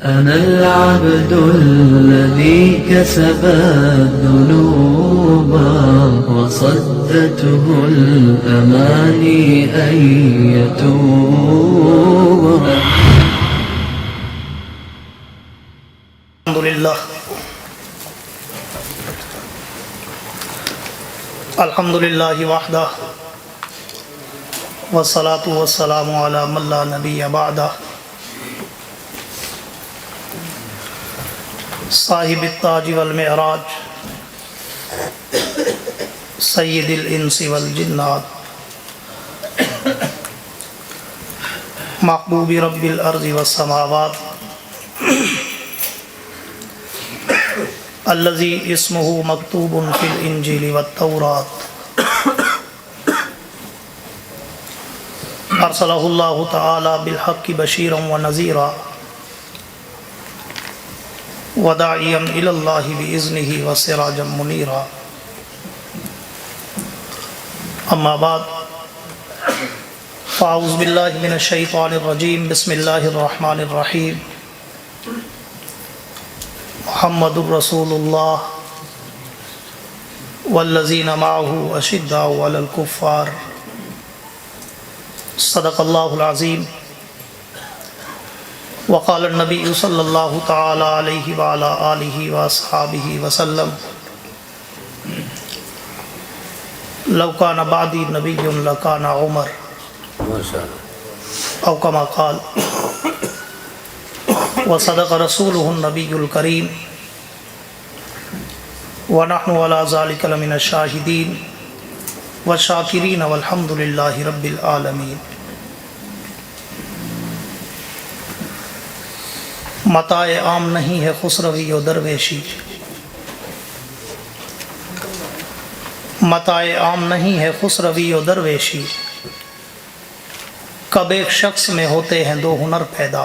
أنا العبد الذي كسب الذنوب وصدته الأماني أن يتوب. الحمد لله وحده والصلاة والسلام على من لا نبي بعده صاحب التاج والمعراج سید الانس والجنات محبوب رب الارض والسماوات الذي اسمه مكتوب في الانجيل والتوراة ارسله الله تعالى بالحق بشيرا ونذيرا وداعيا الى الله باذنه وسراجا منيرا. اما بعد فاعوذ بالله من الشيطان الرجيم. بسم الله الرحمن الرحيم. محمد رسول الله والذين معه أشداء على الكفار. صدق الله العظيم. وقال النبي صلى الله تعالى عليه وعلى آله وأصحابه وسلم لو كان بعدي نبي لكان عمر أو كما قال. وصدق رسوله النبي الكريم ونحن على ذلك لمن الشاهدين والشاكرين والحمد لله رب العالمين. متاع عام نہیں ہے خسروی و درویشی، متاع عام نہیں ہے خسروی و درویشی، کب ایک شخص میں ہوتے ہیں دو ہنر پیدا،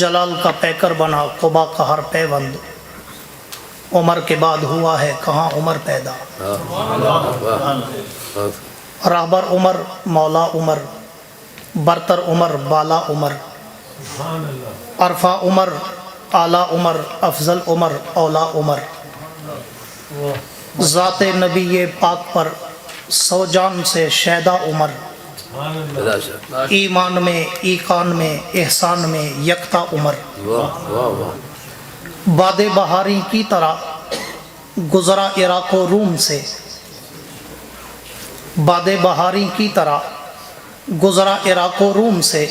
جلال کا پیکر بنا قبا کا ہر پیوند، عمر کے بعد ہوا ہے کہاں عمر پیدا. راہبر عمر مولا عمر، برتر عمر بالا عمر، عرفہ عمر اعلیٰ عمر، افضل عمر اولا عمر، ذات نبی پاک پر سو جان سے شیدا عمر، ایمان میں ایقان میں احسان میں یکتا عمر، باد بہاری کی طرح گزرا عراق و روم سے، باد بہاری کی طرح گزرا عراق و روم سے،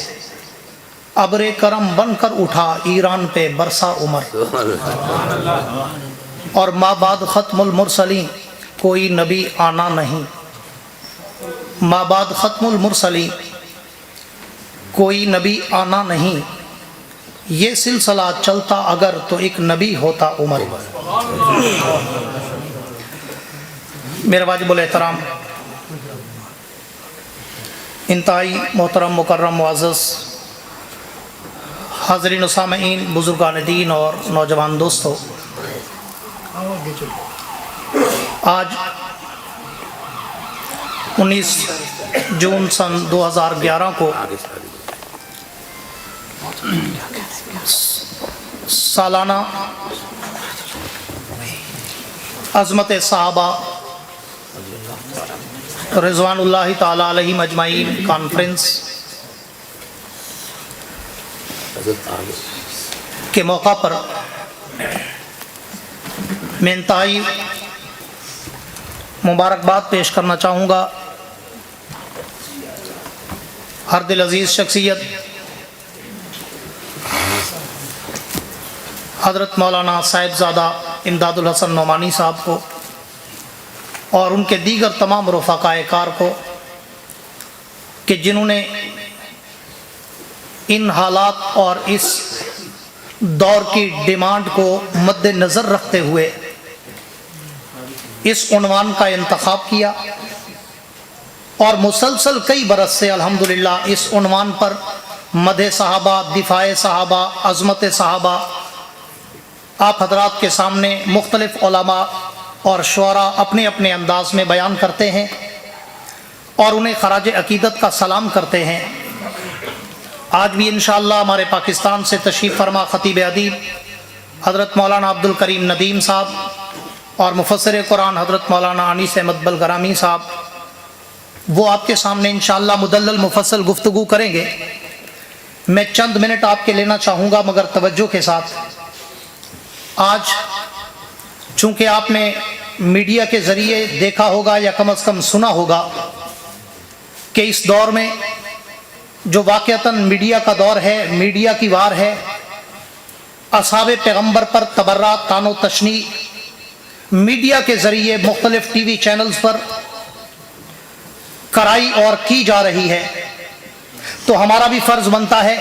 ابر کرم بن کر اٹھا ایران پہ برسا عمر. اور ما بعد ختم المرسلین کوئی نبی آنا نہیں، ما بعد ختم المرسلین کوئی نبی آنا نہیں، یہ سلسلہ چلتا اگر تو ایک نبی ہوتا عمر. میرے واجب الاحترام انتہائی محترم مکرم معزز حاضرین و سامعین، بزرگان دین اور نوجوان دوستو، آج 19 جون سن 2011 کو سالانہ عظمت صحابہ رضوان اللہ تعالی علیہم اجمعین کانفرنس کے موقع پر میں انتہائی مبارکباد پیش کرنا چاہوں گا ہر دل عزیز شخصیت حضرت مولانا صاحبزادہ امداد الحسن نعمانی صاحب کو اور ان کے دیگر تمام رفقائے کار کو کہ جنہوں نے ان حالات اور اس دور کی ڈیمانڈ کو مد نظر رکھتے ہوئے اس عنوان کا انتخاب کیا اور مسلسل کئی برس سے الحمدللہ اس عنوان پر مدح صحابہ، دفاع صحابہ، عظمت صحابہ آپ حضرات کے سامنے مختلف علماء اور شعراء اپنے اپنے انداز میں بیان کرتے ہیں اور انہیں خراج عقیدت کا سلام کرتے ہیں आज भी इंशाअल्लाह हमारे पाकिस्तान से तशरीफ़ फरमा खतीब अदीब हज़रत मौलाना अब्दुल करीम नदीम साहब और मुफस्सिर कुरान हज़रत मौलाना अनीस अहमद बलगरामी साहब, वो आपके सामने इंशाअल्लाह मुदल्लल मुफस्सल गुफ्तगू करेंगे। मैं चंद मिनट आपके लेना चाहूँगा मगर तवज्जो के साथ। आज चूँकि आपने मीडिया के ज़रिए देखा होगा या कम अज़ कम सुना होगा कि इस दौर में जो वाक़अतन मीडिया का दौर है, मीडिया की वार है, असहाबे पैगम्बर पर तबर्रा तानो तशनी मीडिया के ज़रिए मुख्तलिफ टीवी चैनल्स पर कराई और की जा रही है। तो हमारा भी फ़र्ज़ बनता है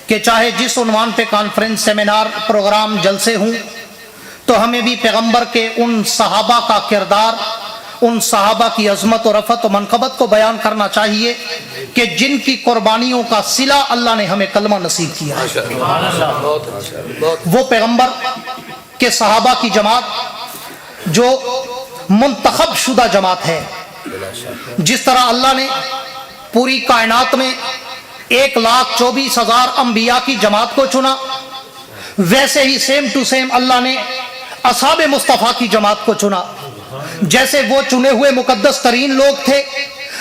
कि चाहे जिस उन्वान पे कॉन्फ्रेंस, सेमिनार, प्रोग्राम, जलसे हों, तो हमें भी पैगम्बर के उन सहाबा का किरदार, उन सहाबा की अज़मत और रफ़त और मनक़बत को बयान करना चाहिए कि जिनकी कुर्बानियों का सिला अल्लाह ने हमें कलमा नसीब किया है। वो पैगम्बर के सहाबा की जमात जो मुंतखब शुदा जमात है, जिस तरह अल्लाह ने पूरी कायनात में 1,24,000 अंबिया की जमात को चुना, वैसे ही सेम टू सेम अल्लाह ने असहाबे मुस्तफ़ा की जमात को चुना। जैसे वो चुने हुए मुकद्दस तरीन लोग थे,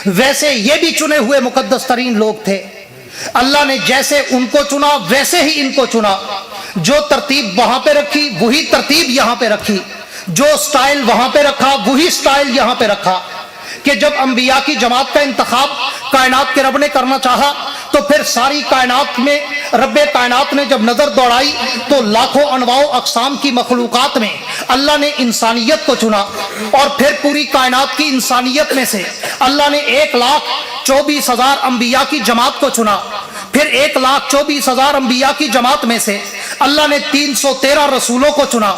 वैसे ये भी चुने हुए मुकद्दस तरीन लोग थे। अल्लाह ने जैसे उनको चुना वैसे ही इनको चुना। जो तरतीब वहां पे रखी वही तरतीब यहां पे रखी, जो स्टाइल वहां पे रखा वही स्टाइल यहां पे रखा। कि जब अंबिया की जमात का इंतखाब कायनात के रब ने करना चाहा, तो फिर सारी कायनात में रब्बे कायनात ने जब नजर दौड़ाई तो लाखों अनवाओ अक़साम की मखलूक़ात में अल्लाह ने इंसानियत को चुना। और फिर पूरी कायनात की इंसानियत में से अल्लाह ने 1,24,000 अंबिया की जमात को चुना। फिर 1,24,000 अंबिया की जमात में से अल्लाह ने 313 रसूलों को चुना।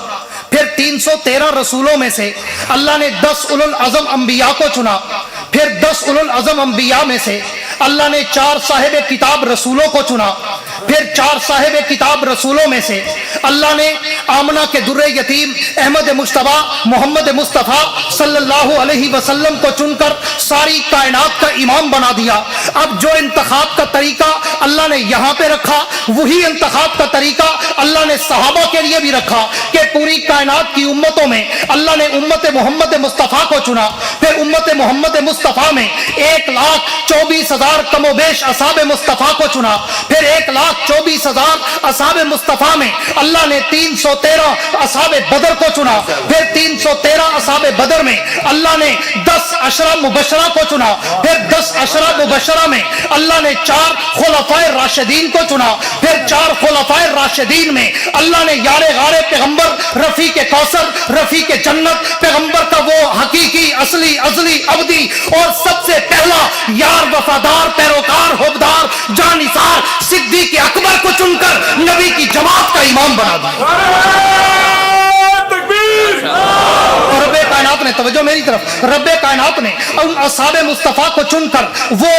फिर 313 रसूलों में से अल्लाह ने 10 उलुल अज़म अंबिया को चुना। फिर 10 उलुल अज़म अंबिया में से अल्लाह ने 4 साहिब किताब रसूलों को चुना। फिर 4 साहिब किताब रसूलों में से अल्लाह ने आमना के दुर्रे यतीम अहमद मुश्तबा मोहम्मद मुस्तफ़ा सल्लल्लाहु अलैहि वसल्लम को चुनकर सारी कायनात का इमाम बना दिया। अब जो इंतखाब का तरीका अल्लाह ने यहाँ पे रखा, वही इंतखाब का तरीका अल्लाह ने सहाबा के लिए भी रखा कि पूरी कायनात की उम्मतों में अल्लाह ने उम्मत मोहम्मद मुस्तफ़ा को चुना। फिर उम्मत मोहम्मद मुस्तफ़ा में 1,24,000 कमोबेश असहाबे मुस्तफ़ा को चुना। फिर 1,24,000 असहाबे मुस्तफ़ा में अल्लाह ने 313 असहाबे बदर को चुना। फिर 313 असहाबे बदर में अल्लाह ने 10 अशरा मुबशरा को चुना। फिर 10 अशरा मुबशरा में अल्लाह ने 4 खुलफाए राशिदीन को चुना। फिर 4 खुलफाए राशिदीन में अल्लाह ने यारे गारे पैगंबर, रफीक कौसर, रफीक जन्नत पैगंबर का वो हकीकी असली अजली अबदी और सबसे पहला यार वफादार पैरोकार होबदार जानिसार सिद्दीक़ अकबर को चुनकर नबी की जमात का इमाम बना दिया। और रब्बे कायनात ने, तवज्जो मेरी तरफ, रब्बे कायनात ने उन असहाबे मुस्तफ़ा को चुनकर वो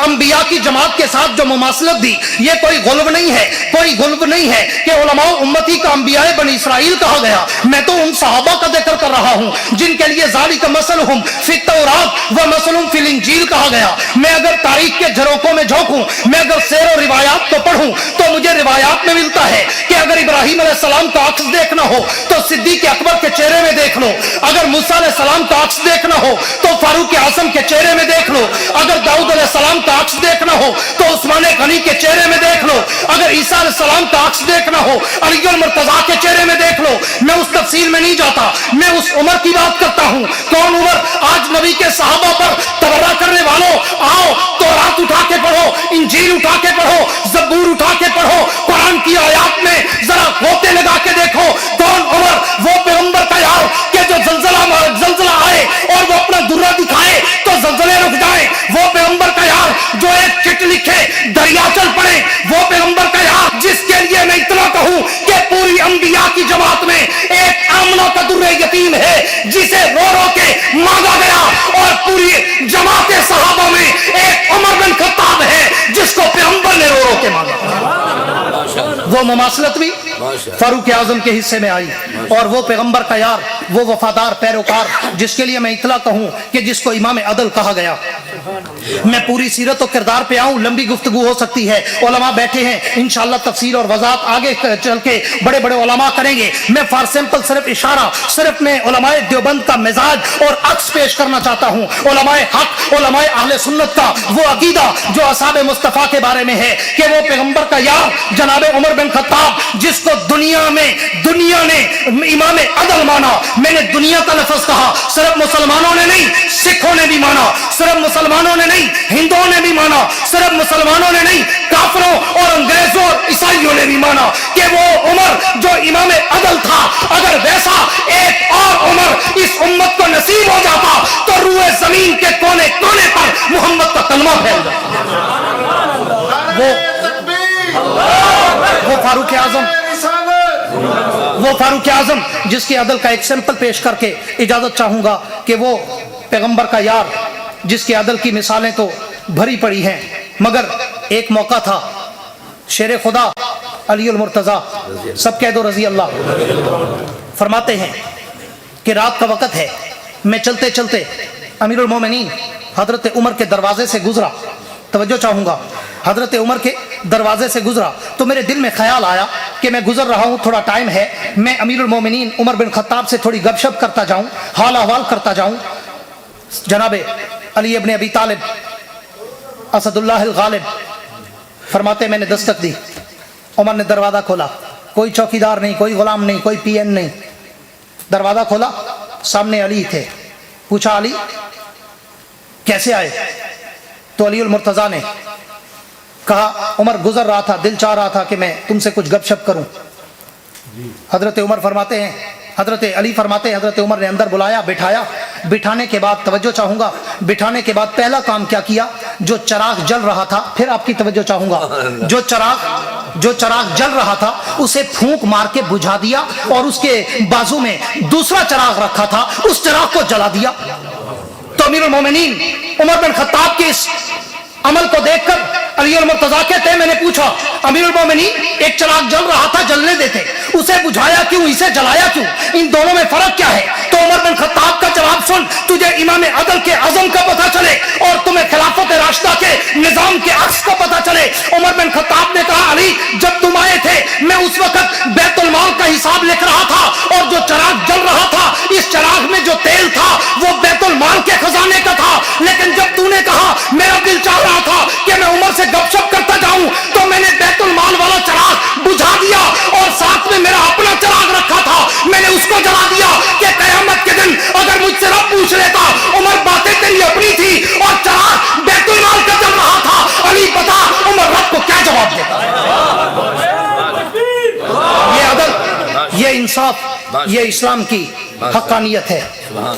अंबिया की जमात के साथ जो मुमासलत दी, ये कोई गुल्ब नहीं है, कोई गुल्ब नहीं है कि उलमाओ उम्मती का अंबियाए बनी इसराइल कहा गया। मैं तो उन सहाबा का जिक्र कर रहा हूँ जिनके लिए ज़ालिका मसलहुम फित तौरात व मसलुहुम फिल इंजील कहा गया। मैं अगर तारीख के झरोकों में झोंकूं, मैं अगर शेर और रिवायात को पढ़ूं, तो मुझे रिवायात में मिलता है कि अगर इब्राहिम अलैहिस्सलाम का अक्स देखना हो तो सिद्दीक़ अकबर के चेहरे में देख लो। अगर मूसा अलैहिस्सलाम का अक्स देखना हो तो फारूक आज़म के चेहरे में देख लो। अगर दाऊद अलैहिस्सलाम का अक्स देखना हो तो उस्मान गनी के चेहरे में देख लो। अगर ईसा अलैहिस्सलाम का अक्स देखना हो अली मुर्तजा के चेहरे में देख लो। मैं उस तफसील में नहीं जाता, मैं उस उमर की बात करता हूँ। कौन उमर? आज नबी के सहाबा पर तबर्रा करने वालों, आओ तौरात उठा के पढ़ो, इंजील उठा के पढ़ो, ज़बूर उठा के पढ़ो, कुरान की आयत में जरा गोते लगा के देखो। कौन उमर? वो पैगंबर का यार कि जो जलजला आए और वो अपना दुर्रा दिखाए तो जलजले रुक जाए। वो पैगंबर का यार जो एक चिट लिखे दरिया चल पड़े। वो पैगंबर का यार जिसके लिए मैं इतना कहूं कि पूरी अंबिया की जमात में एक आमना का दुर्रे यतीम है जिसे रो रो के मांगा गया, और पूरी जमात सहाबा में एक उमर बिन खत्ताब है जिसको पैगंबर ने रो रो के मांगा। वो मुमासलत भी फारूक आजम के हिस्से में आई। और वो पैगंबर का यार, वो वफादार पैरोकार जिसके लिए मैं इतला कहूं कि जिसको इमाम अदल कहा गया, मैं पूरी सीरत और किरदार पे आऊं, लंबी गुफ्तगू हो सकती है, उलमा बैठे हैं, इंशाअल्लाह तफसील और वजाहत आगे चल के बड़े बड़े उलमा करेंगे। मैं फॉर सिंपल सिर्फ इशारा, सिर्फ मैं उलमाए देवबंद का मिजाज और अक्स पेश करना चाहता हूं। उलमाए हक, उलमाए अहले सुन्नत का वो अकीदा जो असहाबे मुस्तफा के बारे में है कि वो पैगंबर का यार जनाबे उमर बिन खत्ताब, जिसको दुनिया ने इमाम अदल माना। मैंने दुनिया का लफ्ज कहा, सिर्फ मुसलमानों ने नहीं, सिखों ने भी माना, सिर्फ मुसलमानों ने नहीं, हिंदुओं ने भी माना, सिर्फ मुसलमानों ने नहीं, काफिरों और अंग्रेजों और ईसाइयों ने भी माना कि वो उमर जो इमाम अदल था, अगर वैसा एक और उमर इस उम्मत को नसीब हो जाता तो रूए जमीन के कोने कोने पर मोहम्मद का कलमा फैल जाता। वो फारूक आजम जिसके अदल का एक सैंपल पेश करके इजाजत चाहूंगा कि वो पैगंबर का यार जिसके अदल की मिसालें तो भरी पड़ी हैं, मगर एक मौका था, शेर खुदा अली उल मुर्तजा, सब कह दो रजी अल्लाह, फरमाते हैं कि रात का वक़्त है, मैं चलते चलते अमीरुल मोमिनीन हजरत उमर के दरवाजे से गुजरा। तवज्जो चाहूंगा, हजरत उमर के दरवाजे से गुजरा तो मेरे दिल में ख्याल आया कि मैं गुजर रहा हूं, थोड़ा टाइम है, मैं अमीरुल मोमिनीन उमर बिन खत्ताब से थोड़ी गपशप करता जाऊं, हाल अहवाल करता जाऊं। जनाबे अली इब्न अबी तालिब असदुल्लाह अल गालिब फरमाते मैंने दस्तक दी, उमर ने दरवाजा खोला, कोई चौकीदार नहीं, कोई गुलाम नहीं, कोई पीएन नहीं, दरवाजा खोला, सामने अली थे। पूछा अली कैसे आए? तो अली उल मुर्तजा ने कहा उमर गुजर रहा था, दिल चाह रहा था कि मैं तुमसे कुछ गपशप करूं। हजरत उमर फरमाते हैं, हजरत अली फरमाते हैं हजरत उमर ने अंदर बुलाया, बिठाया, बिठाने के बाद तवज्जो चाहूंगा, बिठाने के बाद पहला काम क्या किया, जो चराग जल रहा था, फिर आपकी तवज्जो चाहूंगा, जो चराग जल रहा था उसे फूंक मार के बुझा दिया और उसके बाजू में दूसरा चराग रखा था, उस चराग को जला दिया। तो अमीरुल मोमिनीन उमर बिन खत्ताब के इस अमल को देखकर अली और मुर्तजा कहते हैं मैंने पूछा अमीरुल मोमिनीन एक चराग जल रहा था, जलने देते, उसे बुझाया क्यों, इसे जलाया क्यों, इन दोनों में फर्क क्या है? तो उमर बिन खत्ताब का जवाब सुन, तुझे इमाम अदल के अज़म का पता चले और तुम्हें खिलाफत राशिदा के निजाम के अक्स का पता चले। उमर बिन खत्ताब ने कहा अली जब तुम आए थे मैं उस वक्त बैतुल माल का हिसाब लिख रहा था और जो चराग जल रहा था, इस चराग में जो तेल था वो बैतुल माल के खजाने का था, लेकिन जब तूने कहा मेरा दिल चाह रहा था कि मैं उमर से गपशप करता जाऊं तो मैंने बैतुल माल वाला चराग बुझा दिया और साथ में मेरा अपना चराग रखा था, मैंने उसको जला दिया कि कयामत के दिन अगर मुझसे रब पूछ लेता उमर बातें तेरी अपनी थी और चराग बैतुल माल का जल रहा था, अली बता उमर रब को क्या जवाब देता? ये अदल, ये इंसाफ, ये इस्लाम की हक्कानियत है,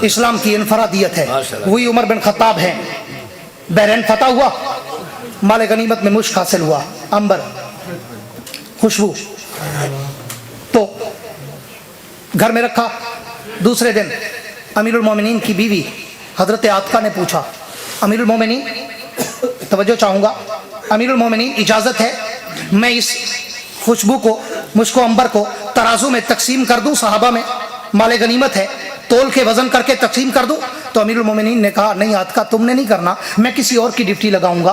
इस्लाम की इनफरादियत है। वही उमर बिन खत्ताब है, बहरैन फतह हुआ, माल गनीमत में मुश्क हासिल हुआ, अंबर खुशबू, तो घर में रखा। दूसरे दिन अमीरुल मोमिनीन की बीवी हजरत आतिका ने पूछा अमीरुल मोमिनीन, तवज्जो चाहूंगा, अमीरुल मोमिनीन इजाजत है मैं इस खुशबू को, मुश्को अंबर को तराजू में तकसीम कर दूं, सहाबा में माल गनीमत है, तोल के वजन करके तकसीम कर दूं? तो अमीरुल मोमिनीन ने कहा नहीं आतिका तुमने नहीं करना, मैं किसी और की ड्यूटी लगाऊंगा।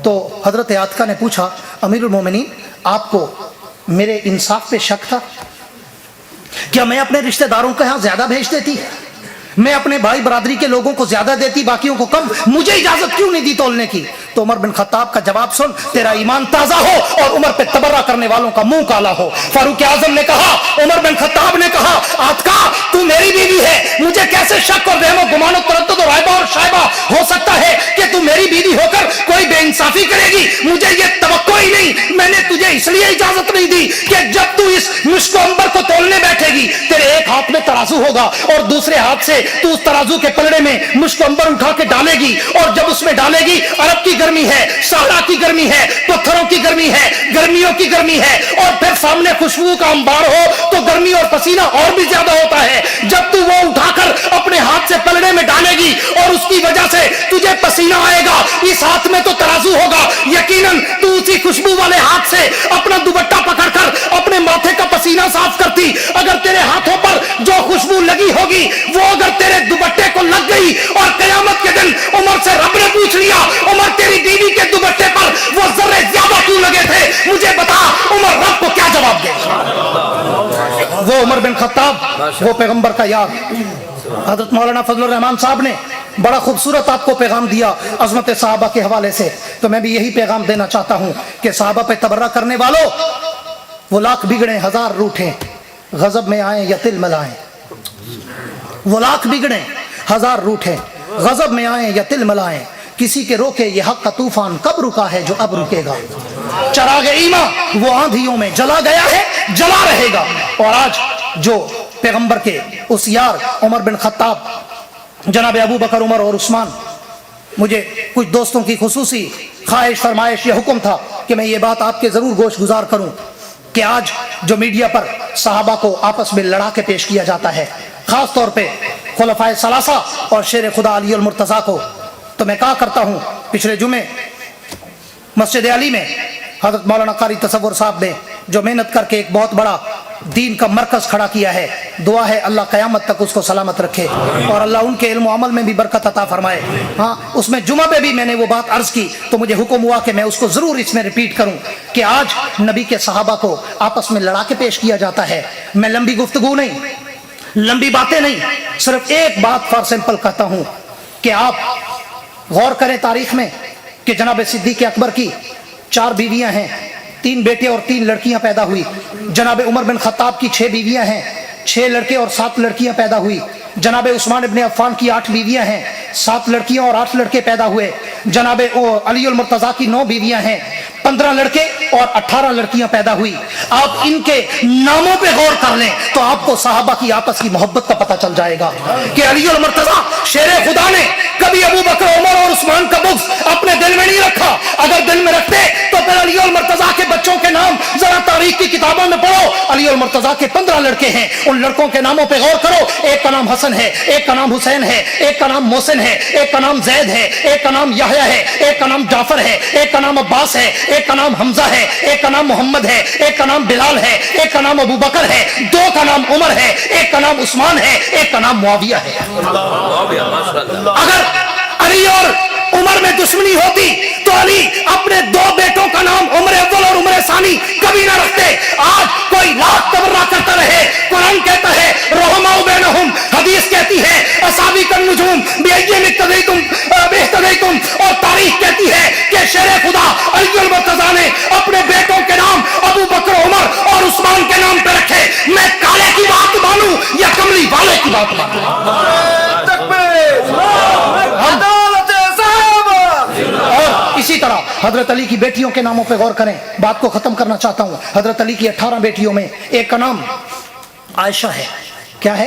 तो हजरत आतिका ने पूछा अमीरुल मोमिनीन आपको मेरे इंसाफ पे शक था? क्या मैं अपने रिश्तेदारों को यहाँ ज्यादा भेज देती, मैं अपने भाई बरादरी के लोगों को ज्यादा देती, बाकियों को कम, मुझे इजाजत क्यों नहीं दी तोलने की? तो उमर बिन खत्ताब का जवाब सुन, तेरा ईमान ताजा हो और उमर पे तबर्रा करने वालों का मुंह काला हो। फारूक आजम ने कहा, उमर बिन खत्ताब ने कहा आतिका तू मेरी बीवी है, मुझे कैसे शक और रहमो गुमानो तरद्दुद और रायबा और शायबा हो सकता है कि तू मेरी बीवी होकर कोई बेइंसाफी करेगी? मुझे ये तवक्को ही नहीं, मैंने तुझे इसलिए इजाजत नहीं दी कि जब तू इस मुश्को अंबर को तोलने बैठेगी तेरे एक हाथ में तराजू होगा और दूसरे हाथ से तू उस तराजू के पलड़े में मुश्को अंबर उठा के डालेगी और जब उसमें डालेगी, अरब की गर्मी है, सहरा की गर्मी है, पत्थरों की गर्मी है, गर्मियों की गर्मी है और फिर सामने खुशबू का अंबार हो तो गर्मी और पसीना और भी ज्यादा होता है। जब तू वो उठाकर अपने हाथ से पलड़े में डालेगी और उसकी वजह से तुझे पसीना आएगा, इस हाथ में तो तराजू होगा, यकीनन तू उसी खुशबू वाले हाथ से अपना दुपट्टा पकड़कर अपने माथे का पसीना साफ करती, अगर तेरे हाथों पर जो खुशबू लगी होगी वो अगर तेरे दुपट्टे को लग गई और कयामत के दिन उमर से रब ने पूछ लिया, उमर तेरी बीवी के दुपट्टे पर वो जर्रे ज्यादा क्यों लगे थे, मुझे बता, उमर रब को क्या जवाब दे? वो उमर बिन खत्ताब, वो पैगंबर का यार हजरत मौलाना फजलुर रहमान साहब ने बड़ा खूबसूरत आपको पैगाम दिया अजमत सहाबा के हवाले से। तो मैं भी यही पैगाम देना चाहता हूं कि सहाबा पे तबर्रा करने वालों, वो लाख बिगड़े हजार रूठे, गजब में आए या तिल मिलाएं। वो लाख बिगड़े हजार रूठे, गजब में आए या तिल मिलाएं, किसी के रोके ये हक का तूफान कब रुका है जो अब रुकेगा। चराग ईमान वो आंधियों में जला गया है, जला रहेगा। और आज जो पैगंबर के उस यार उमर बिन खत्ताब, जनाब अबू बकर, उमर और उस्मान, मुझे कुछ दोस्तों की खुसूसी ख्वाहिश फरमाइश ये हुक्म था कि मैं ये बात आपके जरूर गोश गुजार करूं कि आज जो मीडिया पर सहाबा को आपस में लड़ा के पेश किया जाता है, खास तौर पे खुलफाए सलासा और शेर खुदा अली अल मुर्तज़ा को, तो मैं कहा करता हूं, पिछले जुमे मस्जिद अली में हजरत मौलाना कारी तसव्वुर साहब ने जो मेहनत करके एक बहुत बड़ा दीन का मरकज खड़ा किया है, दुआ है अल्लाह क़यामत तक उसको सलामत रखे और अल्लाह उनके इल्म अमल में भी बरकत अता फरमाए। हाँ, उसमें जुमा पे भी मैंने वो बात अर्ज की तो मुझे हुक्म हुआ कि मैं उसको जरूर इसमें रिपीट करूं कि आज नबी के सहाबा को आपस में लड़ा के पेश किया जाता है। मैं लंबी गुफ्तगू नहीं, लंबी बातें नहीं, सिर्फ एक बात फॉर सिंपल कहता हूं कि आप गौर करें तारीख में कि जनाब सिद्दीक़ अकबर की 4 बीवियां हैं, 3 बेटे और 3 लड़कियां पैदा हुई। जनाब उमर बिन खत्ताब की 6 बीवियां हैं, 6 लड़के और 7 लड़कियां पैदा हुई। जनाब उस्मान इब्ने अफ़्फ़ान की 8 बीवियां हैं, 7 लड़कियां और 8 लड़के पैदा हुए। जनाब अली अल मुर्तज़ा की 9 बीवियां हैं, 15 लड़के और 18 लड़कियां पैदा हुई। आप इनके नामों पे गौर कर लें तो आपको सहाबा की आपस की मोहब्बत का पता चल जाएगा कि अली अल मुर्तज़ा शेरे खुदा ने कभी अबू बकर, उमर और उस्मान का बुग़्ज़ अपने दिल में नहीं रखा। अगर दिल में रखते तो फिर अली अल मुर्तज़ा के बच्चों के नाम जरा तारीख की किताबों में पढ़ो। अली अल मुर्तज़ा के 15 लड़के हैं, उन लड़कों के नामों पे गौर करो। एक का नाम हसन है, एक का नाम हुसैन है, एक का नाम मोहसिन है, एक का नाम जैद है, एक का नाम याहया है, एक का नाम जाफर है, एक का नाम अब्बास है, एक का नाम हमजा है, एक का नाम मोहम्मद है, एक का नाम बिलाल है, एक का नाम अबू बकर है, 2 का नाम उमर है, एक का नाम उस्मान है, एक का नाम मुआविया है। अगर अली और उमर में दुश्मनी होती तो अली अपने 2 बेटों का नाम उमर अव्वल और उमर सानी कभी ना रखते। आज कोई लाख तबर्रा करता रहे, कुरान कहता है रहमाउ बैनहुम, हदीस कहती है असाबिकन नुजूम बिअय्यिम इक्तदैतुम, और तारीख कहती है कि शेरे खुदा अली अल मुर्तज़ा ने अपने बेटों के नाम अबू बकर, उमर और उस्मान के नाम पे रखे। मैं काले की बात मानूं या कमली वाले की बात मानूं? और इसी तरह हजरत अली की बेटियों के नामों पे गौर करें। बात को खत्म करना चाहता हूं। हजरत अली की 18 बेटियों में एक का नाम आयशा है। क्या है?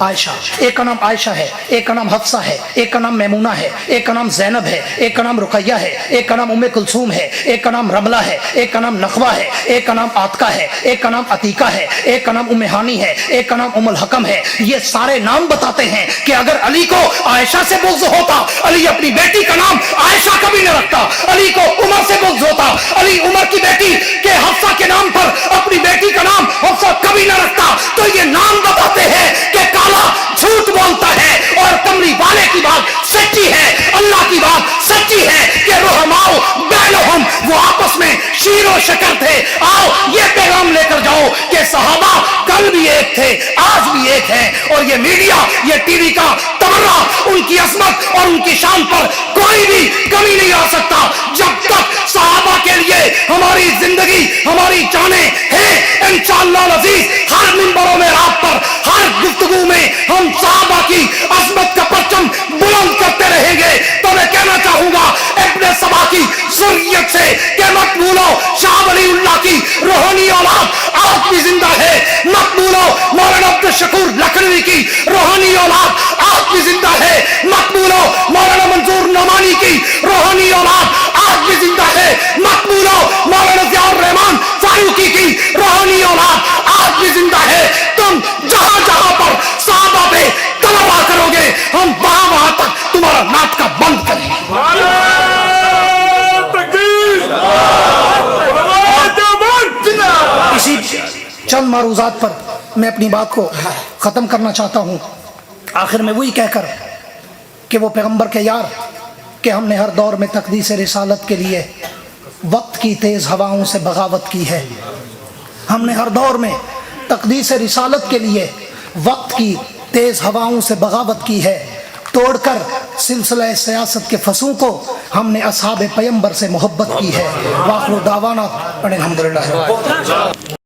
आयशा। एक का नाम आयशा है, एक का नाम हफ्सा है, एक का नाम मैमूना है, एक का नाम जैनब है, एक का नाम रुकैया है, एक का नाम उम्मे कुलसूम है, एक का नाम रमला है, एक का नाम नखवा है, एक का नाम आतका है, एक का नाम अतीका है, एक का नाम उम्मे हानी है, एक का नाम उम्मुल हकम है। ये सारे नाम बताते हैं कि अगर अली को आयशा से बुग़्ज़ होता, अली अपनी बेटी का नाम आयशा कभी न रखता। अली को उमर से बुग़्ज़ होता, अली उमर की बेटी के हफ्सा के नाम पर अपनी बेटी का नाम हफ्सा कभी न रखता। तो ये नाम बताते हैं कि काला झूठ बोलता है और कमली वाले की बात सच्ची है, अल्लाह की बात सच्ची है कि रहमाओ बैनहुम, वो आपस में शीरो शकर थे। आओ ये पैगाम लेकर जाओ कि सहाबा कल भी एक थे, आज भी एक है। और ये मीडिया, ये टीवी का तबर्रा उनकी अजमत और उनकी शान पर कोई भी कमी नहीं आ सकता। जब तक सहाबा के लिए हमारी जिंदगी, हमारी जानें हैं, इंशाअल्लाह अज़ीज हर मिंबरों में, रात पर, हर गुफ्तगू में हम सहाबा की अजमत का परचम बुलंद करते रहेंगे। तो मैं कहना चाहूंगा अपने सभा की ज़ुर्रियत से कि मत भूलो शाह वलीउल्लाह की रूहानी औलाद आज भी जिंदा है। मत भूलो मौलाना अब्दुल शकूर लखनवी की रूहानी औलाद आज भी जिंदा है। मत भूलो मौलाना मंजूर नमानी की रूहानी औलाद आज भी जिंदा है। मत भूलो मौलाना ज़ियाउर रहमान फारूकी की रूहानी औलाद आज भी जिंदा है। तुम जहां जहां पर सहाबा पे तलबा करोगे, हम वहां वहां तक तुम्हारा नाटक बंद करेंगे। چند معروضات پر میں اپنی بات کو ختم کرنا چاہتا ہوں، آخر میں وہی کہہ کر کہ وہ پیغمبر کے یار کہ ہم نے ہر دور میں تقدیس رسالت کے لیے وقت کی تیز ہواؤں سے بغاوت کی ہے، ہم نے ہر دور میں تقدیس رسالت کے لیے وقت کی تیز ہواؤں سے بغاوت کی ہے، توڑ کر سلسلہ سیاست کے فصوں کو ہم نے اصحاب پیمبر سے محبت کی ہے۔ وآخر دعوانا الحمدللہ۔